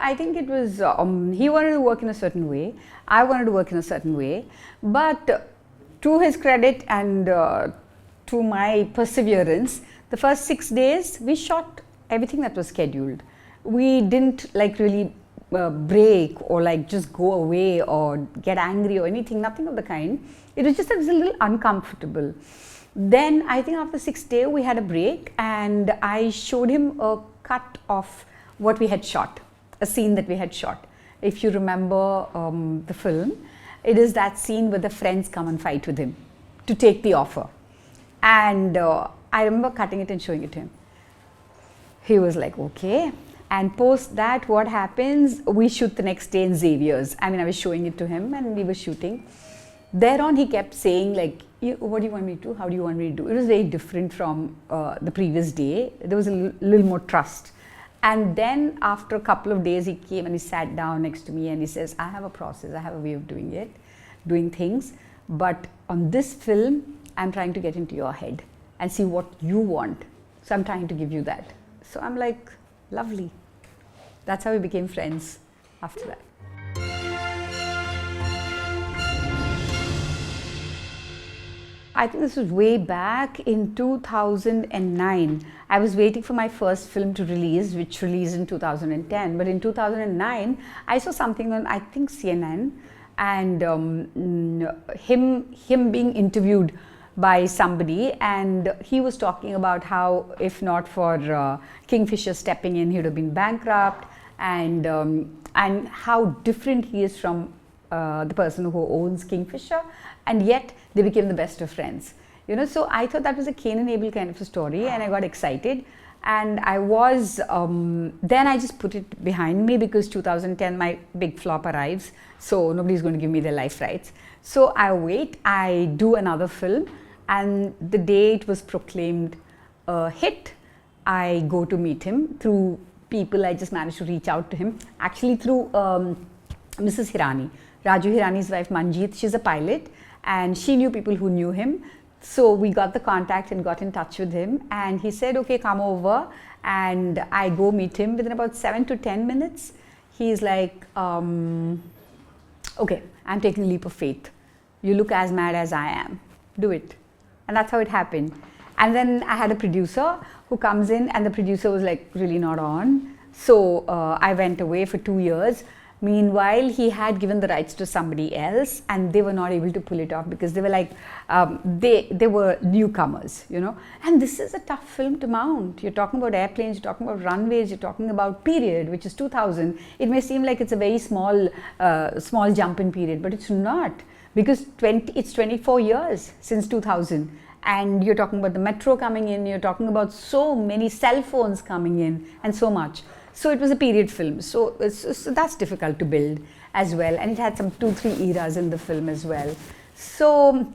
I think it was, he wanted to work in a certain way, I wanted to work in a certain way, but to his credit and to my perseverance, the first 6 days we shot everything that was scheduled. We didn't like really break or like just go away or get angry or anything, nothing of the kind. It was just that it was a little uncomfortable. Then I think after 6th day we had a break and I showed him a cut of what we had shot, a scene that we had shot. If you remember the film, it is that scene where the friends come and fight with him to take the offer. And I remember cutting it and showing it to him. He was like, okay. And post that, what happens, we shoot the next day in Xavier's. I mean, I was showing it to him and we were shooting. Thereon he kept saying like, what do you want me to do? How do you want me to do? It was very different from the previous day. There was a little more trust. And then after a couple of days, he came and he sat down next to me and he says, I have a process, I have a way of doing things. But on this film, I'm trying to get into your head and see what you want. So I'm trying to give you that. So I'm like, lovely. That's how we became friends after that. I think this was way back in 2009. I was waiting for my first film to release, which released in 2010. But in 2009, I saw something on, I think, CNN, and him being interviewed by somebody, and he was talking about how if not for Kingfisher stepping in, he would have been bankrupt, and how different he is from the person who owns Kingfisher, and yet they became the best of friends. You know, so I thought that was a Cain and Abel kind of a story, and I got excited. And I was, then I just put it behind me because 2010 my big flop arrives, so nobody's going to give me their life rights. So I wait, I do another film, and the day it was proclaimed a hit, I go to meet him through people. I just managed to reach out to him, actually through Mrs. Hirani, Raju Hirani's wife Manjeet. She's a pilot and she knew people who knew him. So we got the contact and got in touch with him, and he said, okay, come over. And I go meet him. Within about 7 to 10 minutes, he's like, okay, I'm taking a leap of faith. You look as mad as I am. Do it. And that's how it happened. And then I had a producer who comes in, and the producer was like really not on. So I went away for 2 years. Meanwhile, he had given the rights to somebody else, and they were not able to pull it off because they were like, they were newcomers, you know. And this is a tough film to mount. You're talking about airplanes, you're talking about runways, you're talking about period, which is 2000. It may seem like it's a very small jump in period, but it's not, because it's 24 years since 2000. And you're talking about the metro coming in, you're talking about so many cell phones coming in, and so much. So it was a period film, so that's difficult to build as well, and it had some 2-3 eras in the film as well. So,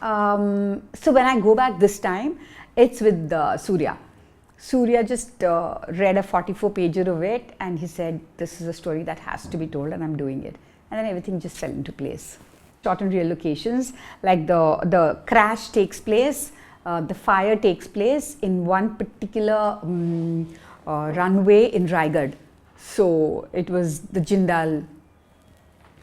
so when I go back this time, it's with Surya. Surya just read a 44-pager of it, and he said, this is a story that has to be told, and I'm doing it. And then everything just fell into place. Shot in real locations, like the crash takes place, the fire takes place in one particular runway in Raigad. So it was the Jindal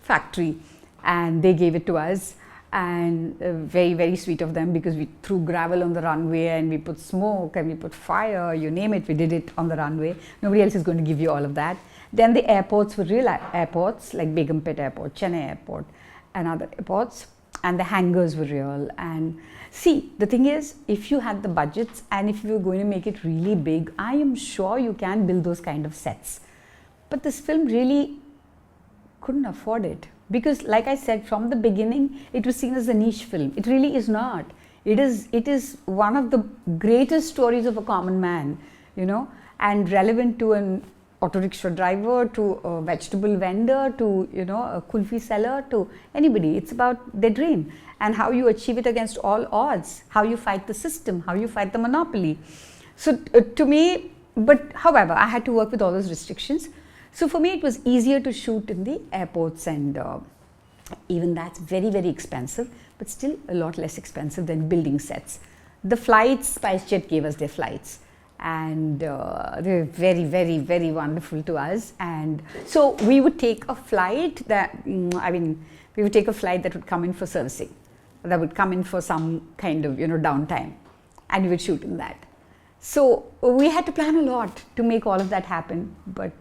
factory, and they gave it to us, and very, very sweet of them, because we threw gravel on the runway and we put smoke and we put fire, you name it, we did it on the runway. Nobody else is going to give you all of that. Then the airports were real airports, like Begumpet Airport, Chennai Airport and other airports, and the hangars were real. And see, the thing is, if you had the budgets and if you were going to make it really big, I am sure you can build those kind of sets. But this film really couldn't afford it, because like I said, from the beginning, it was seen as a niche film. It really is not. It is one of the greatest stories of a common man, you know, and relevant to an auto rickshaw driver, to a vegetable vendor, to, you know, a kulfi seller, to anybody. It's about their dream and how you achieve it against all odds, how you fight the system, how you fight the monopoly. So to me, but however, I had to work with all those restrictions. So for me, it was easier to shoot in the airports, and even that's very, very expensive, but still a lot less expensive than building sets. The flights, SpiceJet gave us their flights, and they were very, very, very wonderful to us. And so we would take a flight that, we would take a flight that would come in for servicing, that would come in for some kind of, downtime, and we would shoot in that. So we had to plan a lot to make all of that happen, but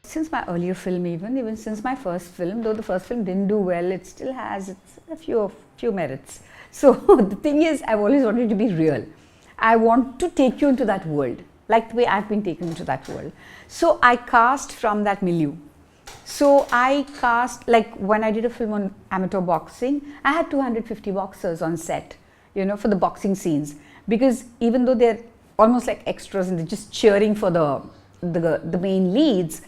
since my earlier film, even since my first film, though the first film didn't do well, it still has a few merits. So the thing is, I've always wanted to be real. I want to take you into that world, like the way I've been taken into that world. So I cast from that milieu. So I cast, like when I did a film on amateur boxing, I had 250 boxers on set, for the boxing scenes. Because even though they're almost like extras and they're just cheering for the main leads,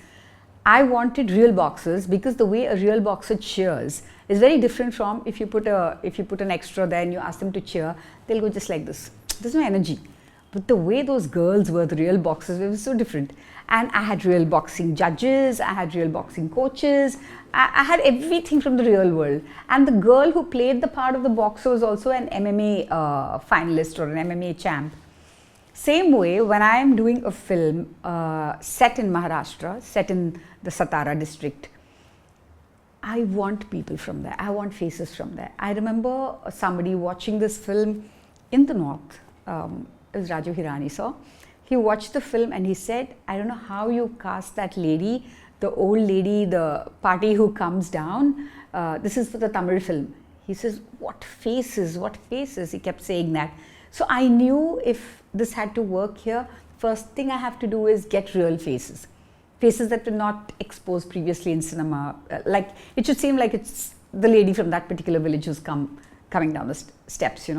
I wanted real boxers, because the way a real boxer cheers is very different from if you put an extra there and you ask them to cheer, they'll go just like this. There's no energy. But the way those girls were, the real boxers, it was so different. And I had real boxing judges, I had real boxing coaches, I had everything from the real world. And the girl who played the part of the boxer was also an MMA finalist or an MMA champ. Same way, when I am doing a film set in Maharashtra, set in the Satara district, I want people from there. I want faces from there. I remember somebody watching this film in the north. It was Raju Hirani, sir. He watched the film and he said, I don't know how you cast that lady, the old lady, the party who comes down. This is for the Tamil film. He says, what faces, what faces? He kept saying that. So I knew if this had to work here, first thing I have to do is get real faces. Faces that were not exposed previously in cinema. Like, it should seem like it's the lady from that particular village who's coming down the steps,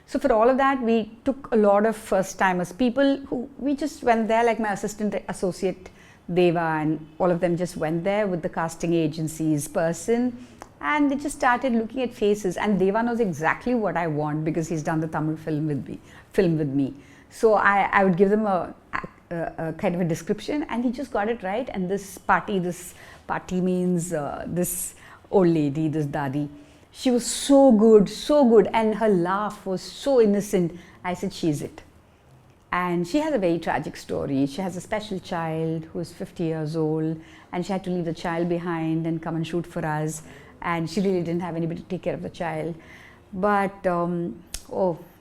So for all of that, we took a lot of first-timers, people who we just went there, like my assistant associate Deva, and all of them just went there with the casting agency's person, and they just started looking at faces. And Deva knows exactly what I want because he's done the Tamil film with me. So I would give them a kind of a description, and he just got it right. And this party means this old lady, this Dadi. She was so good, and her laugh was so innocent. I said, she's it. And she has a very tragic story. She has a special child who is 50 years old, and she had to leave the child behind and come and shoot for us. And she really didn't have anybody to take care of the child. But,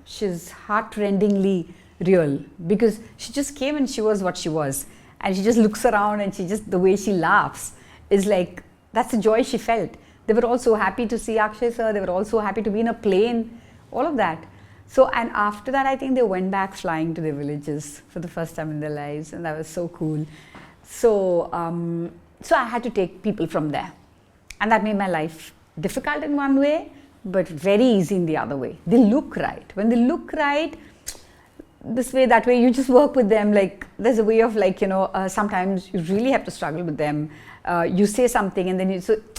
she's heart-rendingly real, because she just came and she was what she was. And she just looks around and the way she laughs is like, that's the joy she felt. They were all so happy to see Akshay sir. They were all so happy to be in a plane, all of that. So, and after that, I think they went back flying to their villages for the first time in their lives, and that was so cool. So, so I had to take people from there, and that made my life difficult in one way, but very easy in the other way. They look right. When they look right, this way, that way, you just work with them. Like, there's a way of sometimes you really have to struggle with them. You say something and then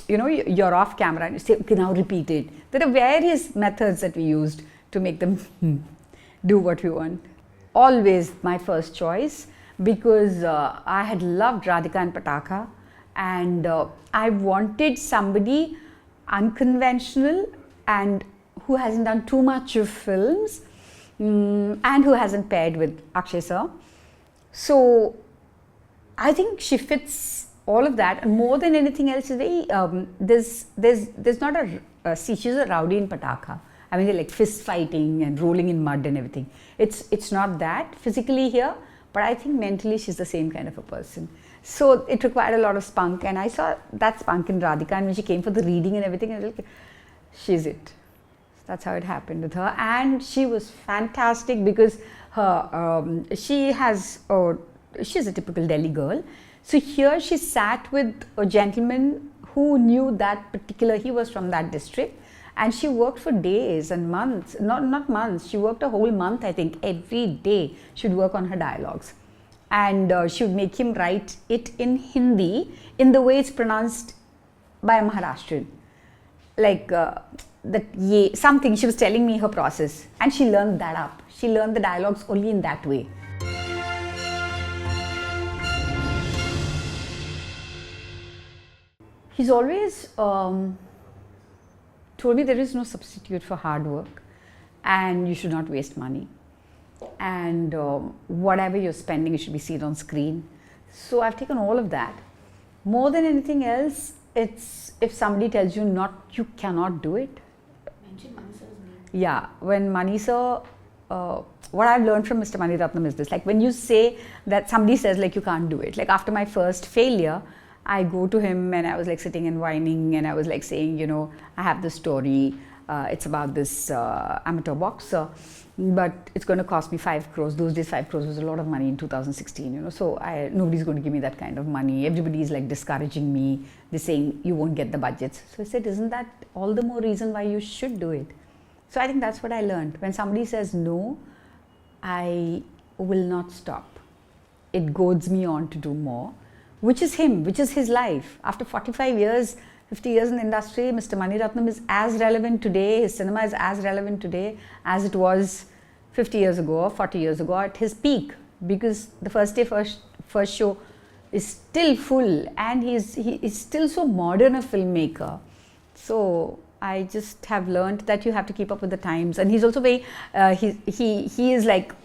you're off camera and you say, okay, now repeat it. There are various methods that we used to make them do what we want. Always my first choice, because I had loved Radhika and Pataka, and I wanted somebody unconventional and who hasn't done too much of films, and who hasn't paired with Akshay sir. So I think she fits all of that, and more than anything else, is very there's not she's a rowdy in Pataka. I mean, they're like fist fighting and rolling in mud and everything. It's not that physically here, but I think mentally she's the same kind of a person. So it required a lot of spunk, and I saw that spunk in Radhika, and when she came for the reading and everything, I was like, she's it. That's how it happened with her, and she was fantastic because her she's a typical Delhi girl. So here she sat with a gentleman who knew that particular, he was from that district, and she worked for days and months, not months, she worked a whole month, I think. Every day she would work on her dialogues, and she would make him write it in Hindi in the way it's pronounced by a Maharashtrian. Like something, she was telling me her process, and she learned that up. She learned the dialogues only in that way. He's always told me there is no substitute for hard work and you should not waste money. And whatever you're spending, it should be seen on screen. So I've taken all of that. More than anything else, it's if somebody tells you you cannot do it. Mention Mani Sir's name. Yeah, when Mani Sir, what I've learned from Mr. Mani Ratnam is this, like when you say that somebody says like you can't do it, like after my first failure, I go to him and I was like sitting and whining and I was like saying, you know, I have this story, it's about this amateur boxer, but it's going to cost me 5 crores. Those days 5 crores was a lot of money in 2016, you know, so nobody's going to give me that kind of money. Everybody's like discouraging me. They're saying you won't get the budgets. So I said, isn't that all the more reason why you should do it? So I think that's what I learned. When somebody says no, I will not stop. It goads me on to do more, which is him, which is his life. After 45 years, 50 years in the industry, Mr. Mani Ratnam is as relevant today, his cinema is as relevant today as it was 50 years ago or 40 years ago at his peak, because the first show is still full and he is still so modern a filmmaker. So I just have learned that you have to keep up with the times, and he's also very, he is like,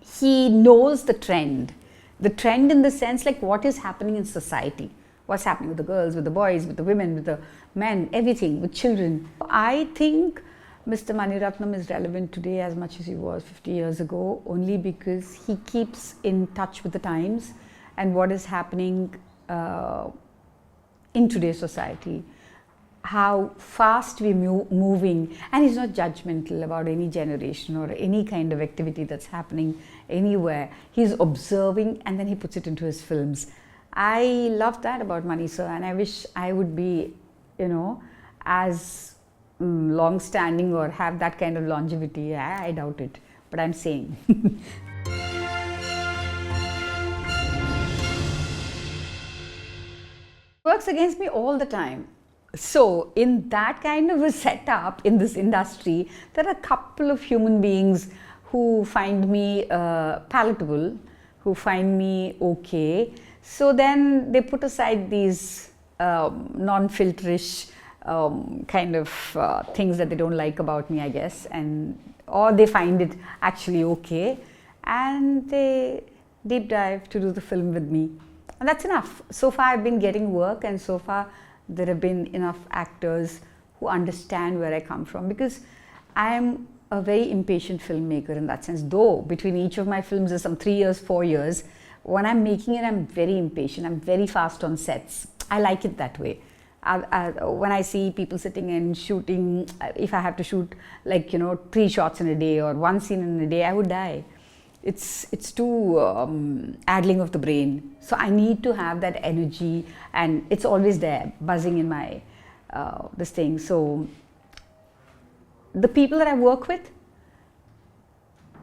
he knows the trend in the sense like what is happening in society, what's happening with the girls, with the boys, with the women, with the men, everything, with children. I think Mr. Mani Ratnam is relevant today as much as he was 50 years ago, only because he keeps in touch with the times and what is happening in today's society, how fast we're moving, and he's not judgmental about any generation or any kind of activity that's happening anywhere. He's observing and then he puts it into his films. I love that about Mani Sir, and I wish I would be, you know, as long-standing or have that kind of longevity. I doubt it, but I'm saying. Works against me all the time. So in that kind of a setup in this industry, there are a couple of human beings who find me palatable, who find me okay. So then they put aside these non-filterish kind of things that they don't like about me, I guess, or they find it actually okay, and they deep dive to do the film with me. And that's enough. So far I've been getting work, and so far there have been enough actors who understand where I come from, because I am a very impatient filmmaker in that sense. Though between each of my films is some 3 years, 4 years, when I'm making it, I'm very impatient. I'm very fast on sets. I like it that way. When I see people sitting and shooting, if I have to shoot like, you know, 3 shots in a day or 1 scene in a day, I would die. It's too addling of the brain. So I need to have that energy, and it's always there, buzzing in my this thing. So the people that I work with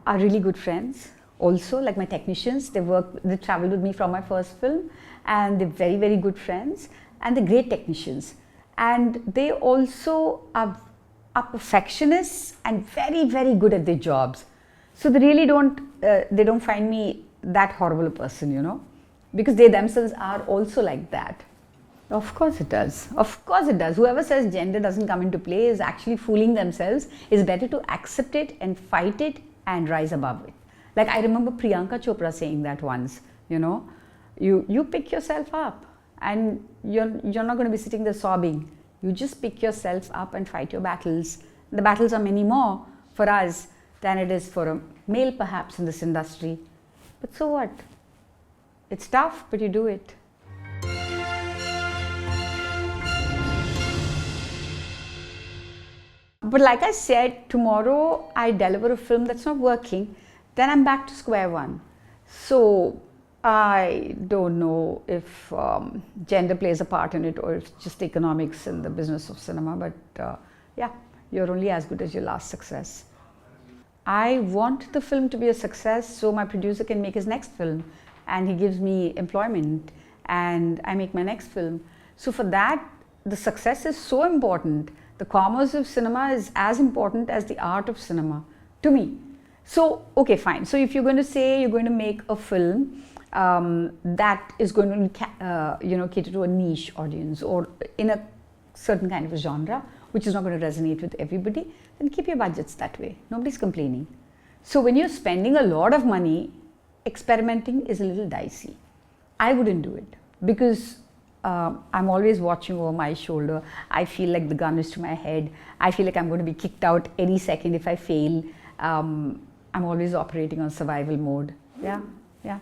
are really good friends. Also, like my technicians, they traveled with me from my first film, and they're very, very good friends, and they're great technicians. And they also are perfectionists and very, very good at their jobs. So they really don't find me that horrible a person, you know, because they themselves are also like that. Of course it does. Of course it does. Whoever says gender doesn't come into play is actually fooling themselves. It's better to accept it and fight it and rise above it. Like I remember Priyanka Chopra saying that once, you know, you pick yourself up, and you're not going to be sitting there sobbing. You just pick yourself up and fight your battles. The battles are many more for us than it is for a male perhaps in this industry. But so what? It's tough, but you do it. But like I said, tomorrow I deliver a film that's not working, then I'm back to square one. So I don't know if gender plays a part in it, or if it's just economics in the business of cinema, but yeah, you're only as good as your last success. I want the film to be a success so my producer can make his next film, and he gives me employment, and I make my next film. So for that, the success is so important. The commerce of cinema is as important as the art of cinema to me. So, okay, fine. So if you're going to say you're going to make a film that is going to cater to a niche audience or in a certain kind of a genre, which is not going to resonate with everybody, then keep your budgets that way. Nobody's complaining. So when you're spending a lot of money, experimenting is a little dicey. I wouldn't do it because I'm always watching over my shoulder. I feel like the gun is to my head. I feel like I'm going to be kicked out any second if I fail. I'm always operating on survival mode. Yeah, yeah.